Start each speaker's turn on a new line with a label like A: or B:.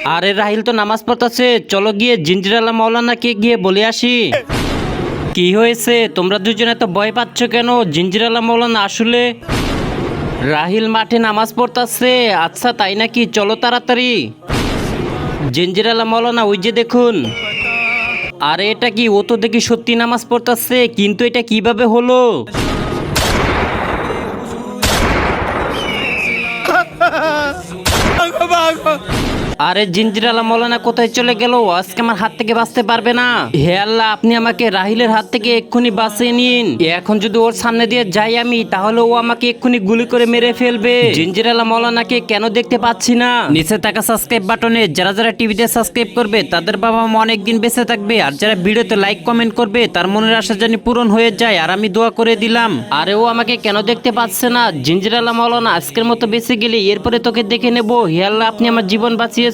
A: আরে রাহিল তো নামাজ পড়তেছে, চলো গিয়ে জিঞ্জিরালা মাওলানাকে গিয়ে বলে আসি। কি হয়েছে, তোমরা দুজনে এত ভয় পাচ্ছ কেন? জিঞ্জিরালা মাওলানা আসলে রাহিল মাঠে নামাজ পড়তাছে। আচ্ছা তাই নাকি, চলো তাড়াতাড়ি। জিঞ্জিরালা মাওলানা ওই যে দেখুন। আরে এটা কি, ও তো দেখি সত্যি নামাজ পড়তাছে, কিন্তু এটা কিভাবে হলো? আরে জিঞ্জিরালা মৌলানা কোথায় চলে গেল? আজকে আমার হাত থেকে বাঁচতে পারবে না। হে আল্লাহ, আপনি আমাকে রাহিলের হাত থেকে এক্ষুনি বাঁচিয়ে নিন। এখন যদি ওর সামনে দিয়ে যাই আমি, তাহলে ও আমাকে এক্ষুনি গুলি করে মেরে ফেলবে। জিঞ্জিরালা মৌলানাকে কেন দেখতে পাচ্ছি না? নিচে থাকা সাবস্ক্রাইব বাটনে যারা যারা টিভিতে সাবস্ক্রাইব করবে তাদের বাবা মা অনেকদিন বেঁচে থাকবে, আর যারা ভিডিওতে লাইক কমেন্ট করবে তার মনের আশা জানি পূরণ হয়ে যায়। আর আমি দোয়া করে দিলাম। আরে ও আমাকে কেন দেখতে পাচ্ছে না? জিঞ্জিরালা মৌলানা, আজকের মতো বেঁচে গেলে এরপরে তোকে দেখে নেবো। হে আল্লাহ, আপনি আমার জীবন বাঁচিয়েছেন।